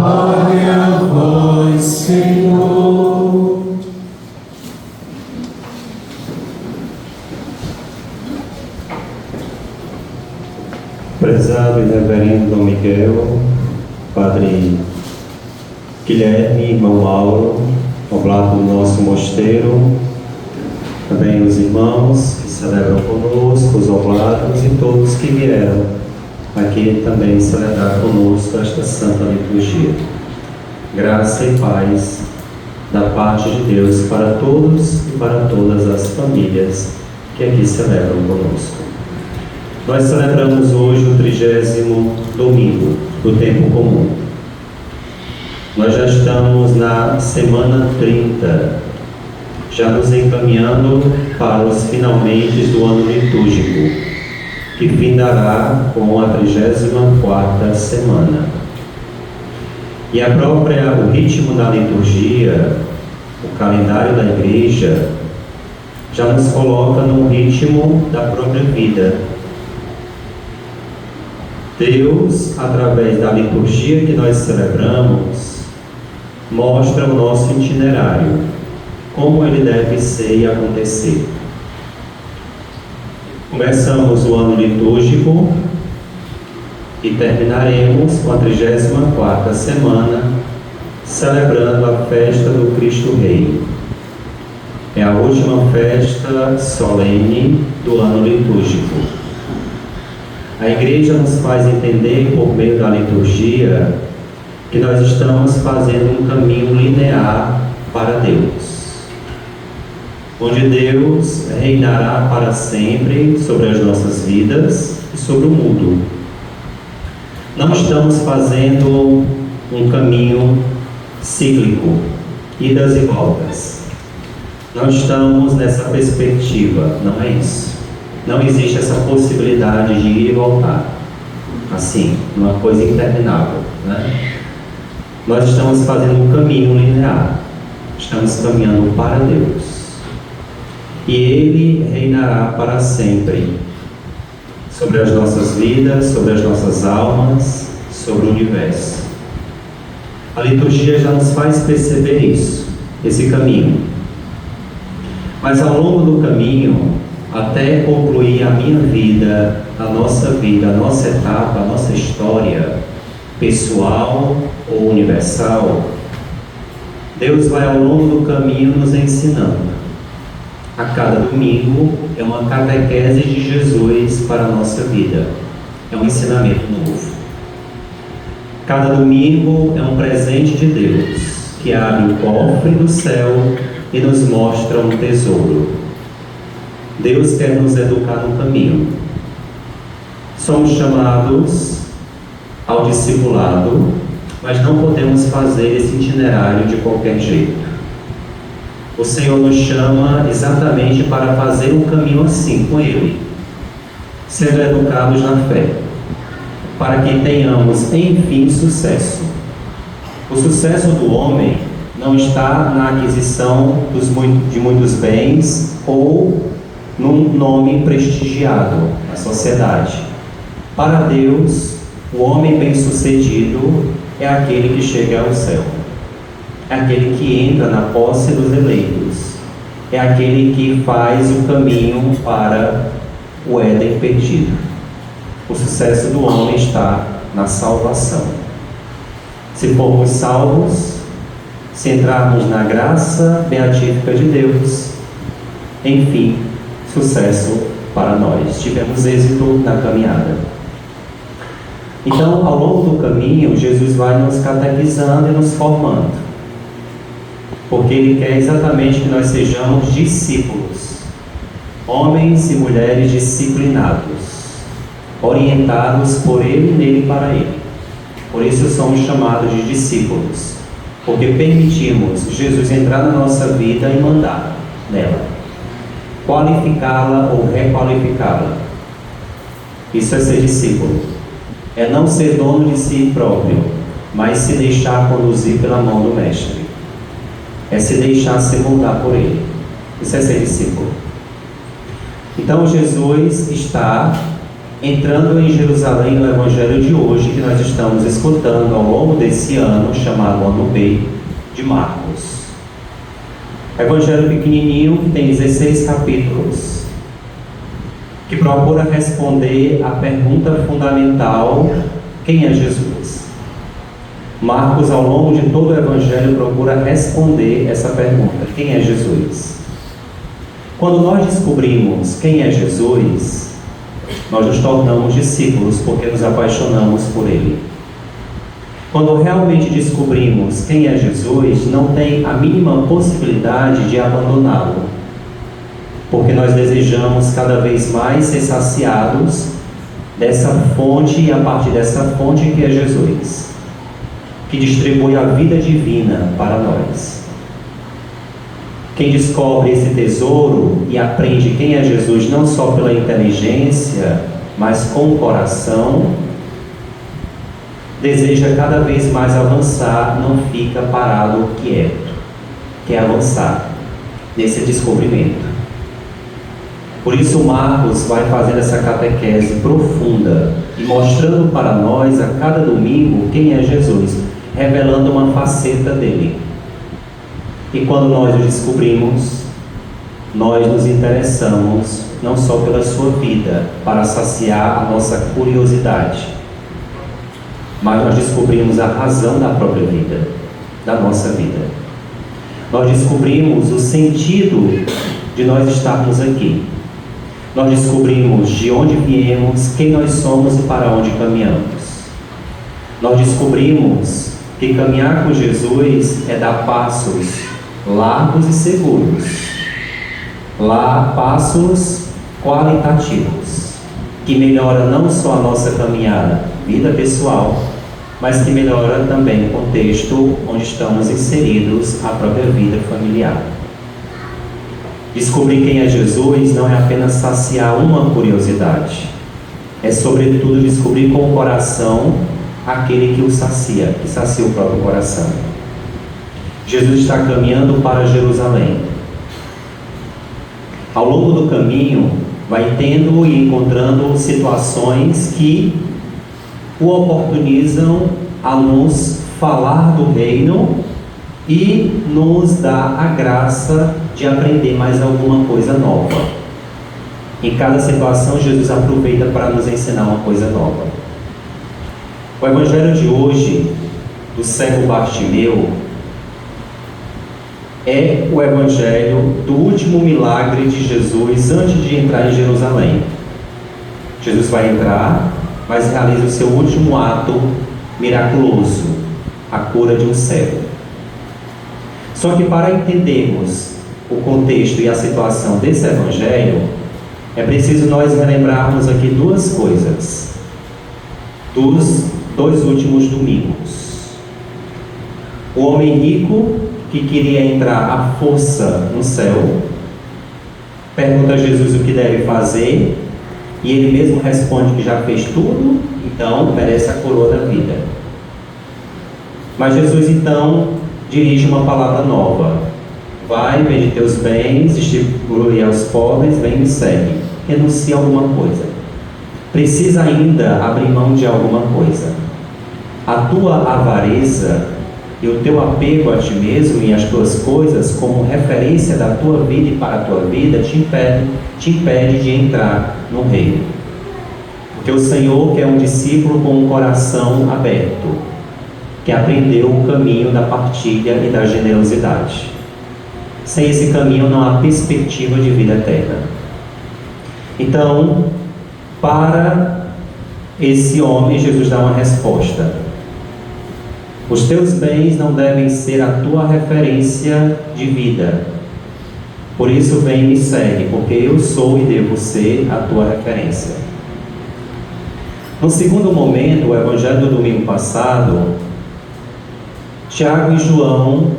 Glória a vós, Senhor. Prezado e reverendo Dom Miguel, Padre Guilherme, irmão Mauro, oblato do nosso mosteiro, também os irmãos que celebram conosco, os oblatos e todos que vieram aqui também celebrar conosco esta Santa Liturgia. Graça e paz da parte de Deus para todos e para todas as famílias que aqui celebram conosco. Nós celebramos hoje o 30º domingo do tempo comum. Nós já estamos na semana 30, já nos encaminhando para os finalmente do ano litúrgico, que findará com a 34ª semana. E o ritmo da liturgia, o calendário da Igreja, já nos coloca no ritmo da própria vida. Deus, através da liturgia que nós celebramos, mostra o nosso itinerário, como ele deve ser e acontecer. Começamos o ano litúrgico e terminaremos com a 34ª semana, celebrando a festa do Cristo Rei. É a última festa solene do ano litúrgico. A Igreja nos faz entender, por meio da liturgia, que nós estamos fazendo um caminho linear para Deus, onde Deus reinará para sempre sobre as nossas vidas e sobre o mundo. Não estamos fazendo um caminho cíclico, idas e voltas. Não estamos nessa perspectiva, não é isso. Não existe essa possibilidade de ir e voltar, assim, uma coisa interminável, né? Nós estamos fazendo um caminho linear, estamos caminhando para Deus, e Ele reinará para sempre, sobre as nossas vidas, sobre as nossas almas, sobre o universo. A liturgia já nos faz perceber isso, esse caminho. Mas ao longo do caminho, até concluir a minha vida, a nossa etapa, a nossa história, pessoal ou universal, Deus vai ao longo do caminho nos ensinando. A cada domingo é uma catequese de Jesus para a nossa vida, é um ensinamento novo. Cada domingo é um presente de Deus, que abre o cofre do céu e nos mostra um tesouro. Deus quer nos educar no caminho. Somos chamados ao discipulado, mas não podemos fazer esse itinerário de qualquer jeito. O Senhor nos chama exatamente para fazer um caminho assim com Ele, sendo educados na fé, para que tenhamos, enfim, sucesso. O sucesso do homem não está na aquisição de muitos bens ou num nome prestigiado na sociedade. Para Deus, o homem bem-sucedido é aquele que chega ao céu, é aquele que entra na posse dos eleitos, é aquele que faz o caminho para o Éden perdido. O sucesso do homem está na salvação. Se formos salvos, se entrarmos na graça beatífica de Deus, enfim, sucesso para nós. Tivemos êxito na caminhada. Então, ao longo do caminho, Jesus vai nos catequizando e nos formando, porque Ele quer exatamente que nós sejamos discípulos, homens e mulheres disciplinados, orientados por Ele, nele e para Ele. Por isso somos chamados de discípulos, porque permitimos Jesus entrar na nossa vida e mandar nela, qualificá-la ou requalificá-la. Isso é ser discípulo. É não ser dono de si próprio, mas se deixar conduzir pela mão do Mestre. É se deixar se moldar por Ele. Isso é ser discípulo. Então Jesus está entrando em Jerusalém no Evangelho de hoje, que nós estamos escutando ao longo desse ano, chamado Ano B, de Marcos. Evangelho pequenininho, que tem 16 capítulos, que procura responder a pergunta fundamental: quem é Jesus? Marcos, ao longo de todo o Evangelho, procura responder essa pergunta: quem é Jesus? Quando nós descobrimos quem é Jesus, nós nos tornamos discípulos porque nos apaixonamos por Ele. Quando realmente descobrimos quem é Jesus, não tem a mínima possibilidade de abandoná-lo, porque nós desejamos cada vez mais ser saciados dessa fonte, e a partir dessa fonte que é Jesus, que distribui a vida divina para nós. Quem descobre esse tesouro e aprende quem é Jesus não só pela inteligência, mas com o coração, deseja cada vez mais avançar, não fica parado quieto, quer avançar nesse descobrimento. Por isso Marcos vai fazendo essa catequese profunda e mostrando para nós a cada domingo quem é Jesus, revelando uma faceta dele. E quando nós o descobrimos, nós nos interessamos não só pela sua vida, para saciar a nossa curiosidade, mas nós descobrimos a razão da própria vida, da nossa vida. Nós descobrimos o sentido de nós estarmos aqui. Nós descobrimos de onde viemos, quem nós somos e para onde caminhamos. Nós descobrimos que caminhar com Jesus é dar passos largos e seguros, passos qualitativos, que melhora não só a nossa caminhada, vida pessoal, mas que melhora também o contexto onde estamos inseridos, a própria vida familiar. Descobrir quem é Jesus não é apenas saciar uma curiosidade, é sobretudo descobrir com o coração aquele que o sacia, que sacia o próprio coração. Jesus está caminhando para Jerusalém. Ao longo do caminho, vai tendo e encontrando situações que o oportunizam a nos falar do reino e nos dá a graça de aprender mais alguma coisa nova. Em cada situação, Jesus aproveita para nos ensinar uma coisa nova. O Evangelho de hoje, do cego Bartimeu, é o Evangelho do último milagre de Jesus antes de entrar em Jerusalém. Jesus vai entrar, mas realiza o seu último ato miraculoso, a cura de um cego. Só que para entendermos o contexto e a situação desse Evangelho, é preciso nós relembrarmos aqui duas coisas dos 2 últimos domingos. O homem rico que queria entrar à força no céu pergunta a Jesus o que deve fazer, e ele mesmo responde que já fez tudo, então merece a coroa da vida. Mas Jesus então dirige uma palavra nova: vai, vende teus bens, distribui aos pobres, vem e me segue. Renuncia a alguma coisa. Precisa ainda abrir mão de alguma coisa. A tua avareza e o teu apego a ti mesmo e às tuas coisas como referência da tua vida e para a tua vida te impede de entrar no reino. Porque o Senhor quer um discípulo com um coração aberto, que aprendeu o caminho da partilha e da generosidade. Sem esse caminho não há perspectiva de vida eterna. Então, para esse homem, Jesus dá uma resposta: os teus bens não devem ser a tua referência de vida. Por isso vem e me segue, porque eu sou e devo ser a tua referência. No segundo momento, o Evangelho do domingo passado, Tiago e João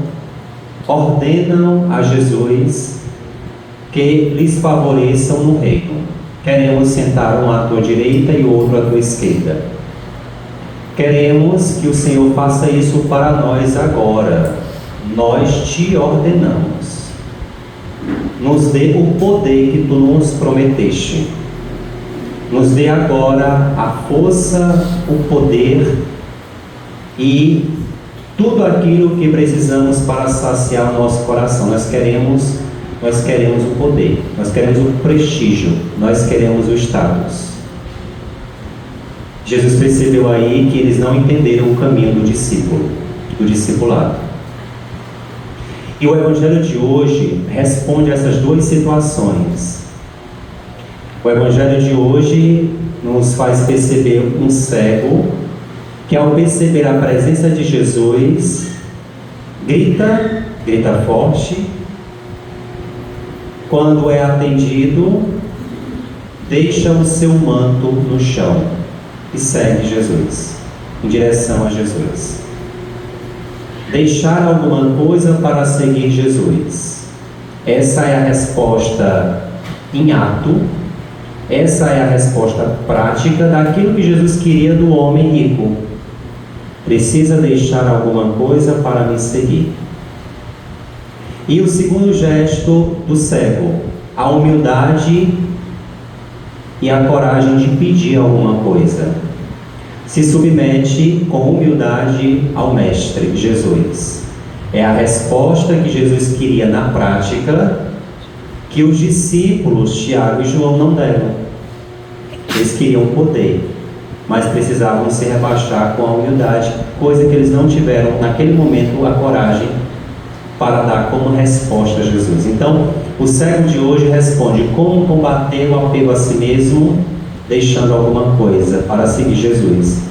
ordenam a Jesus que lhes favoreçam no reino. Queremos sentar um à tua direita e outro à tua esquerda. Queremos que o Senhor faça isso para nós agora. Nós te ordenamos. Nos dê o poder que tu nos prometeste. nos dê agora a força, o poder e tudo aquilo que precisamos para saciar o nosso coração. Nós queremos o poder, nós queremos o prestígio, nós queremos o status. Jesus percebeu aí que eles não entenderam o caminho do discípulo, do discipulado. E o Evangelho de hoje responde a essas duas situações. O Evangelho de hoje nos faz perceber um cego que, ao perceber a presença de Jesus, grita forte. Quando é atendido, deixa o seu manto no chão e segue Jesus, em direção a Jesus. Deixar alguma coisa para seguir Jesus. Essa é a resposta em ato, essa é a resposta prática daquilo que Jesus queria do homem rico. Precisa deixar alguma coisa para me seguir. E o segundo gesto do cego, a humildade e a coragem de pedir alguma coisa. Se submete com humildade ao Mestre, Jesus. É a resposta que Jesus queria na prática, que os discípulos, Tiago e João, não deram. Eles queriam poder, mas precisavam se rebaixar com a humildade, coisa que eles não tiveram naquele momento a coragem para dar como resposta a Jesus. Então, o cego de hoje responde: como combater o apego a si mesmo, deixando alguma coisa para seguir Jesus?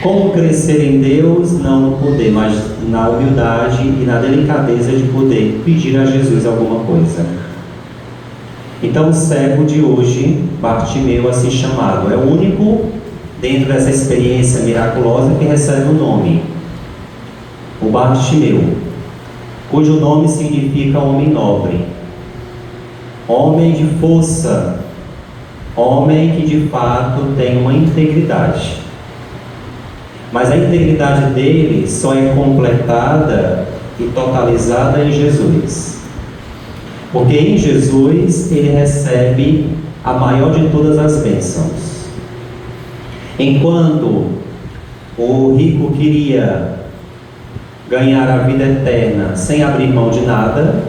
Como crescer em Deus, não no poder, mas na humildade e na delicadeza de poder pedir a Jesus alguma coisa. Então, o cego de hoje, Bartimeu, assim chamado, é o único dentro dessa experiência miraculosa que recebe o nome, o Bartimeu, cujo nome significa homem nobre, homem de força, homem que de fato tem uma integridade. Mas a integridade dele só é completada e totalizada em Jesus. Porque em Jesus ele recebe a maior de todas as bênçãos. Enquanto o rico queria ganhar a vida eterna sem abrir mão de nada,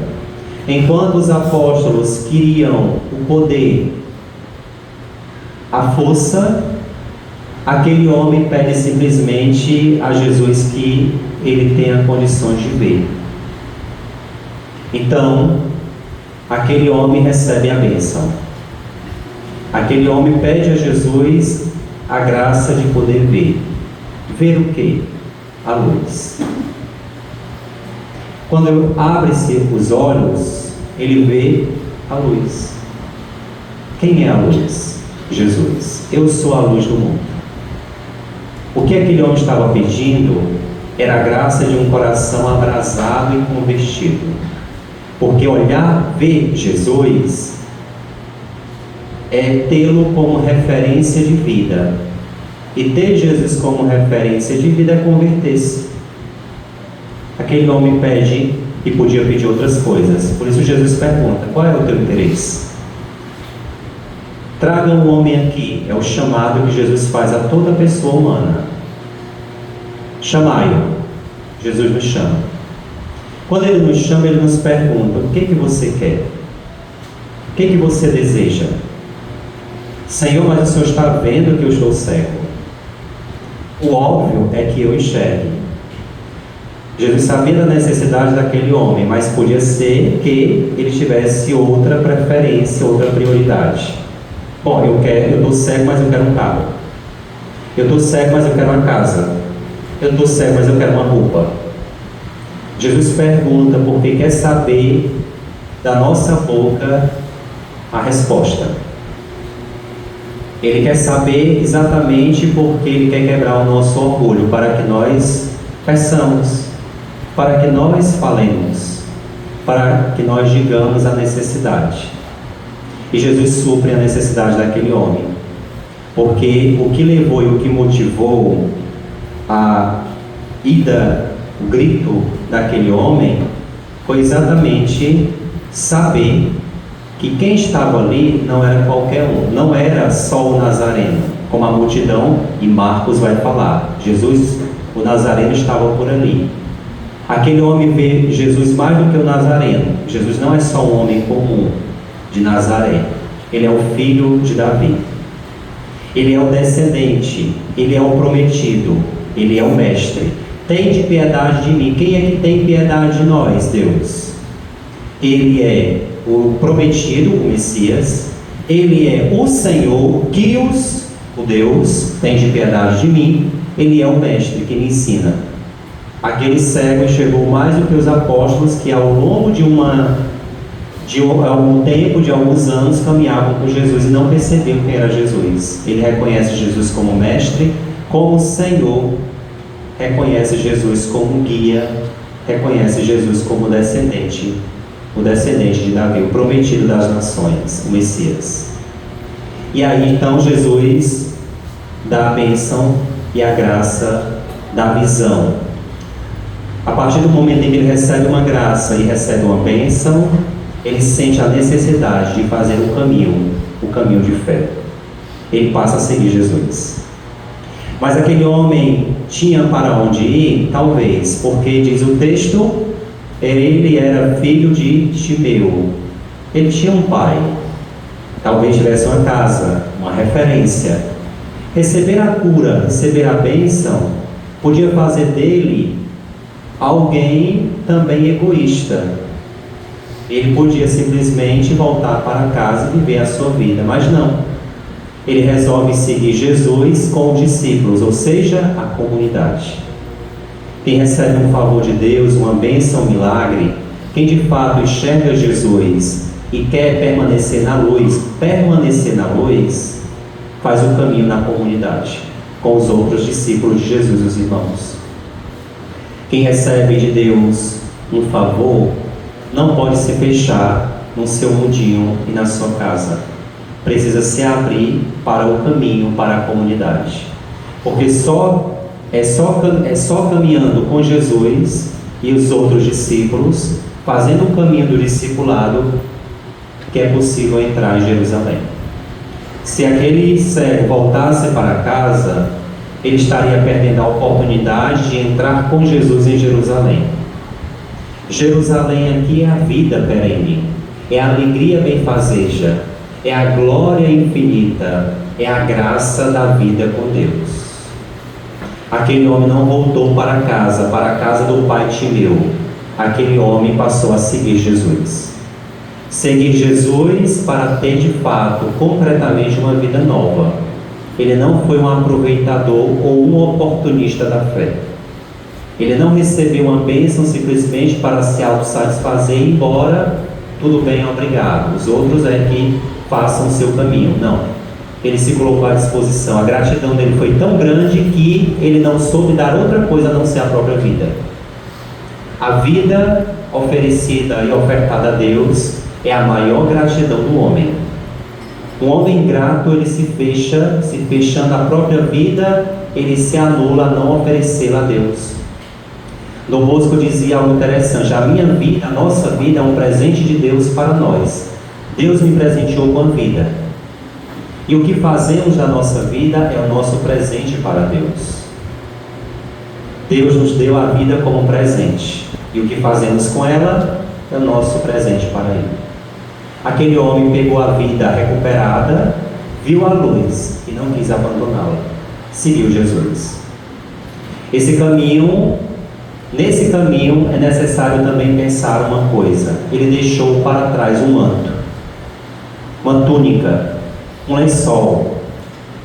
enquanto os apóstolos queriam o poder, a força, aquele homem pede simplesmente a Jesus que ele tenha condições de ver. Então, aquele homem recebe a bênção. Aquele homem pede a Jesus a graça de poder ver. Ver o quê? A luz. Quando abre-se os olhos, ele vê a luz. Quem é a luz? Jesus. Eu sou a luz do mundo. O que aquele homem estava pedindo era a graça de um coração abrasado e convertido. Porque olhar, ver Jesus é tê-lo como referência de vida. E ter Jesus como referência de vida é converter-se. Aquele homem pede, e podia pedir outras coisas. Por isso Jesus pergunta: qual é o teu interesse? Traga um homem aqui. É o chamado que Jesus faz a toda pessoa humana. Chamai-o. Jesus nos chama. Quando ele nos chama, ele nos pergunta: o que você quer? O que você deseja? Senhor, mas o Senhor está vendo que eu estou cego. O óbvio é que eu enxergue. Jesus sabia da necessidade daquele homem, mas podia ser que ele tivesse outra preferência, outra prioridade. Bom, eu estou cego, mas eu quero um carro. Eu estou cego, mas eu quero uma casa. Eu estou cego, mas eu quero uma roupa. Jesus pergunta porque quer saber da nossa boca a resposta. Ele quer saber exatamente porque ele quer quebrar o nosso orgulho, para que nós peçamos, para que nós falemos, para que nós digamos a necessidade. E Jesus supre a necessidade daquele homem, porque o que levou e o que motivou a ida, o grito daquele homem, foi exatamente saber que E quem estava ali não era qualquer um, não era só o Nazareno, como a multidão, e Marcos vai falar. Jesus, o Nazareno, estava por ali. Aquele homem vê Jesus mais do que o Nazareno. Jesus não é só um homem comum de Nazaré. Ele é o filho de Davi. Ele é o descendente. Ele é o prometido. Ele é o mestre. Tende piedade de mim. Quem é que tem piedade de nós, Deus? Ele é o prometido, o Messias. Ele é o Senhor, Kyrios, o Deus, tende piedade de mim. Ele é o mestre que me ensina. Aquele cego enxergou mais do que os apóstolos que ao longo de algum tempo, de alguns anos, caminhavam com Jesus e não percebiam quem era Jesus. Ele reconhece Jesus como mestre, como Senhor, reconhece Jesus como guia, reconhece Jesus como descendente, o descendente de Davi, o prometido das nações, o Messias. E aí então Jesus dá a bênção e a graça da visão. A partir do momento em que ele recebe uma graça e recebe uma bênção, ele sente a necessidade de fazer o caminho de fé. Ele passa a seguir Jesus. Mas aquele homem tinha para onde ir? Talvez, porque diz o texto, ele era filho de Timeu. Ele tinha um pai, talvez tivesse uma casa, uma referência. Receber a cura, receber a bênção, podia fazer dele alguém também egoísta. Ele podia simplesmente voltar para casa e viver a sua vida, mas não. Ele resolve seguir Jesus com os discípulos, ou seja, a comunidade. Quem recebe um favor de Deus, uma bênção, um milagre, quem de fato enxerga Jesus e quer permanecer na luz, faz o caminho na comunidade, com os outros discípulos de Jesus, os irmãos. Quem recebe de Deus um favor, não pode se fechar no seu mundinho e na sua casa. Precisa se abrir para o caminho, para a comunidade. Porque é só caminhando com Jesus e os outros discípulos, fazendo o caminho do discipulado, que é possível entrar em Jerusalém. Se aquele cego voltasse para casa, ele estaria perdendo a oportunidade de entrar com Jesus em Jerusalém. Jerusalém aqui é a vida perene, é a alegria benfazeja, é a glória infinita, é a graça da vida com Deus. Aquele homem não voltou para a casa do pai Timeu. Aquele homem passou a seguir Jesus. Seguir Jesus para ter de fato, concretamente, uma vida nova. Ele não foi um aproveitador ou um oportunista da fé. Ele não recebeu uma bênção simplesmente para se autossatisfazer e ir embora, tudo bem, obrigado. Os outros é que façam o seu caminho. Não. Ele se colocou à disposição. A gratidão dele foi tão grande que ele não soube dar outra coisa a não ser a própria vida. A vida oferecida e ofertada a Deus é a maior gratidão do homem. Um homem ingrato, ele se fechando a própria vida, ele se anula a não oferecê-la a Deus. Dom Bosco dizia algo interessante: a minha vida, a nossa vida é um presente de Deus para nós. Deus me presenteou com a vida. E o que fazemos da nossa vida é o nosso presente para Deus. Deus nos deu a vida como um presente. E o que fazemos com ela é o nosso presente para Ele. Aquele homem pegou a vida recuperada, viu a luz e não quis abandoná-la. Seguiu Jesus. Nesse caminho é necessário também pensar uma coisa. Ele deixou para trás um manto, uma túnica, um lençol,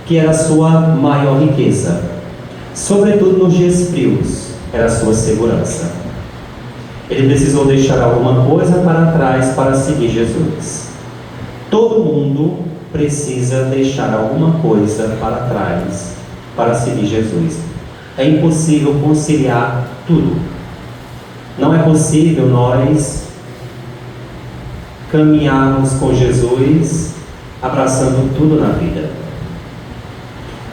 que era a sua maior riqueza. Sobretudo nos dias frios, era a sua segurança. Ele precisou deixar alguma coisa para trás para seguir Jesus. Todo mundo precisa deixar alguma coisa para trás para seguir Jesus. É impossível conciliar tudo. Não é possível nós caminharmos com Jesus abraçando tudo na vida.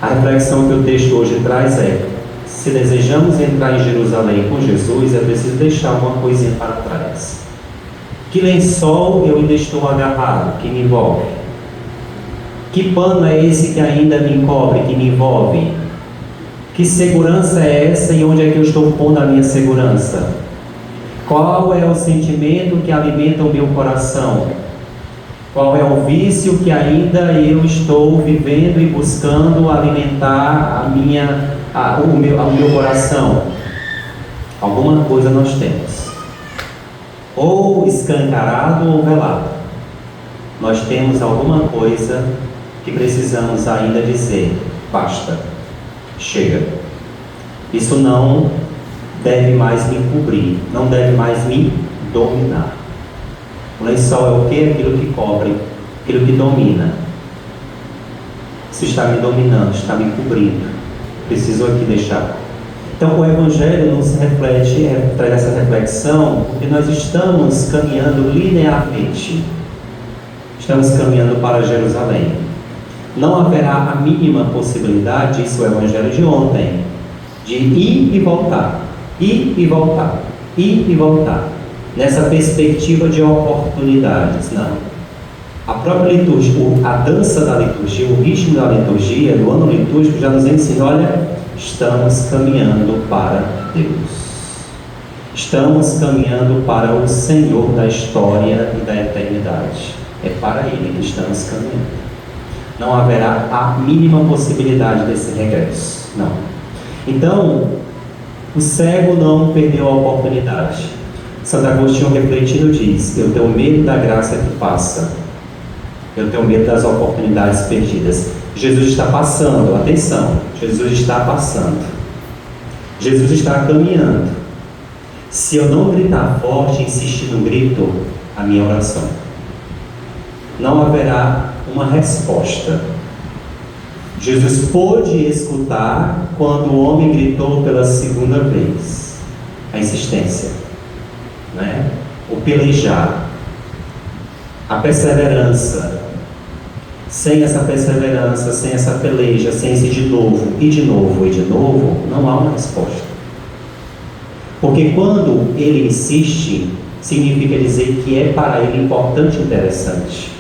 A reflexão que o texto hoje traz é: se desejamos entrar em Jerusalém com Jesus, é preciso deixar uma coisinha para trás. Que lençol eu ainda estou agarrado, que me envolve? Que pano é esse que ainda me encobre, que me envolve? Que segurança é essa e onde é que eu estou pondo a minha segurança? Qual é o sentimento que alimenta o meu coração? Qual é o vício que ainda eu estou vivendo e buscando alimentar o meu coração? Alguma coisa nós temos, ou escancarado ou velado. Nós temos alguma coisa que precisamos ainda dizer: basta, chega. Isso não deve mais me cobrir, não deve mais me dominar. O lençol é o que? Aquilo que cobre, aquilo que domina. Isso está me dominando, está me cobrindo. Preciso aqui deixar. Então o Evangelho nos reflete, traz essa reflexão, porque nós estamos caminhando linearmente. Estamos caminhando para Jerusalém. Não haverá a mínima possibilidade, isso é o Evangelho de ontem, de ir e voltar, ir e voltar, ir e voltar. Nessa perspectiva de oportunidades, não. A própria liturgia, a dança da liturgia, o ritmo da liturgia, do ano litúrgico já nos ensina: olha, estamos caminhando para Deus. Estamos caminhando para o Senhor da história e da eternidade. É para Ele que estamos caminhando. Não haverá a mínima possibilidade desse regresso, não. Então, o cego não perdeu a oportunidade. Santo Agostinho, refletindo, diz: eu tenho medo da graça que passa, eu tenho medo das oportunidades perdidas. Jesus está passando, atenção, Jesus está passando, Jesus está caminhando. Se eu não gritar forte, insistir no grito, a minha oração, não haverá uma resposta. Jesus pôde escutar quando o homem gritou pela segunda vez. A insistência, né? O pelejar, a perseverança. Sem essa perseverança, sem essa peleja, sem esse de novo, e de novo, e de novo, não há uma resposta. Porque quando ele insiste, significa dizer que é para ele importante e interessante.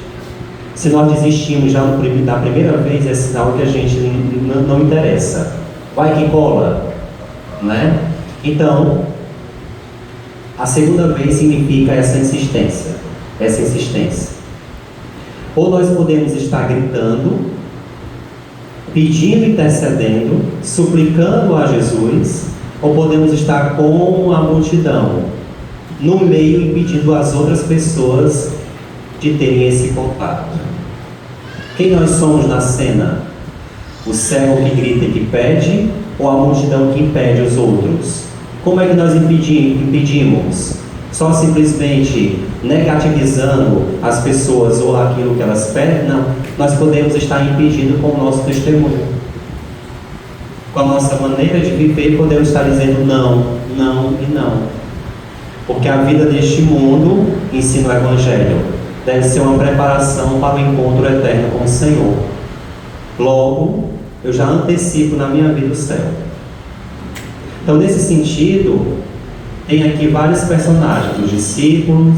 Se nós desistimos já da primeira vez, é sinal que a gente não interessa. Vai que cola, né? Então, a segunda vez significa essa insistência. Essa insistência. Ou nós podemos estar gritando, pedindo, intercedendo, suplicando a Jesus, ou podemos estar com a multidão, no meio, impedindo as outras pessoas de terem esse contato. Quem nós somos na cena? O cego que grita e que pede, ou a multidão que impede os outros? Como é que nós impedimos? Só simplesmente negativizando as pessoas ou aquilo que elas pedem? Não. Nós podemos estar impedindo com o nosso testemunho. Com a nossa maneira de viver, podemos estar dizendo não, não e não. Porque a vida deste mundo, ensina o Evangelho, deve ser uma preparação para o encontro eterno com o Senhor. Logo, eu já antecipo na minha vida o céu. Então, nesse sentido, tem aqui vários personagens: os discípulos,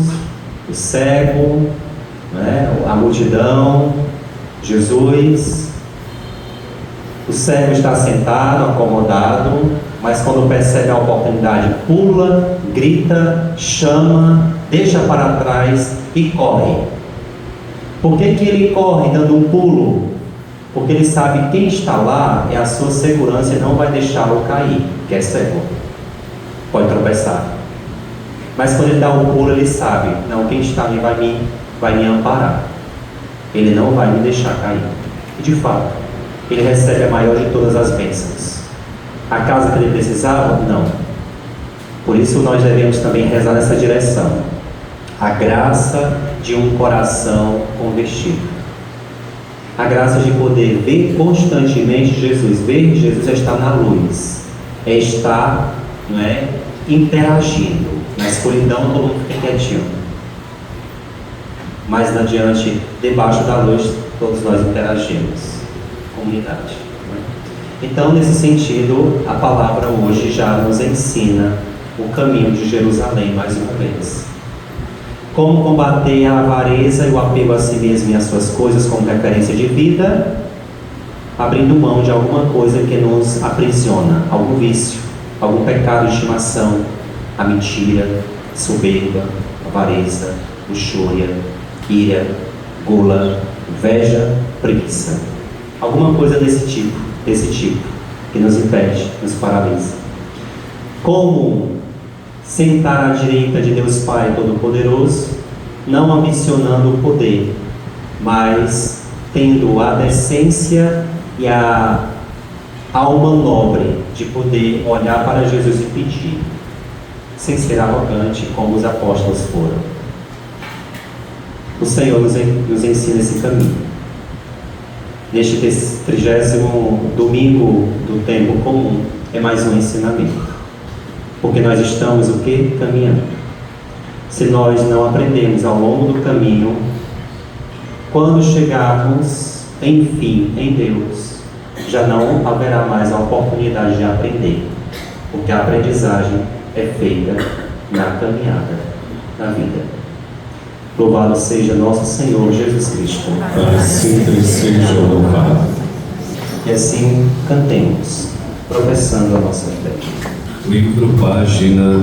o cego, né, a multidão, Jesus. O cego está sentado, acomodado, mas quando percebe a oportunidade, pula, grita, chama, deixa para trás e corre. Por que ele corre dando um pulo? Porque ele sabe que quem está lá é a sua segurança e não vai deixá-lo cair, que é cego. Pode tropeçar. Mas quando ele dá um pulo, ele sabe: não, quem está ali vai me amparar. Ele não vai me deixar cair. E de fato, ele recebe a maior de todas as bênçãos. A casa que ele precisava? Não. Por isso nós devemos também rezar nessa direção. A graça de um coração convertido. A graça de poder ver constantemente Jesus. Ver Jesus é estar na luz. É estar, não é, interagindo. Na escuridão todo mundo fica quietinho. Mais adiante, debaixo da luz, todos nós interagimos. Comunidade. Então, nesse sentido, a palavra hoje já nos ensina o caminho de Jerusalém mais uma vez. Como combater a avareza e o apego a si mesmo e às suas coisas como referência de vida? Abrindo mão de alguma coisa que nos aprisiona, algum vício, algum pecado de estimação, a mentira, soberba, avareza, luxúria, ira, gula, inveja, preguiça. Alguma coisa desse tipo, que nos impede, nos paralisa. Como sentar à direita de Deus Pai Todo-Poderoso, não ambicionando o poder, mas tendo a decência e a alma nobre de poder olhar para Jesus e pedir, sem ser arrogante como os apóstolos foram. O Senhor nos ensina esse caminho. Neste 30º domingo do tempo comum, é mais um ensinamento. Porque nós estamos o quê? Caminhando. Se nós não aprendemos ao longo do caminho, quando chegarmos, enfim, em Deus, já não haverá mais a oportunidade de aprender. Porque a aprendizagem é feita na caminhada, na vida. Louvado seja nosso Senhor Jesus Cristo. Para sempre seja louvado. E assim cantemos, professando a nossa fé. Livro, página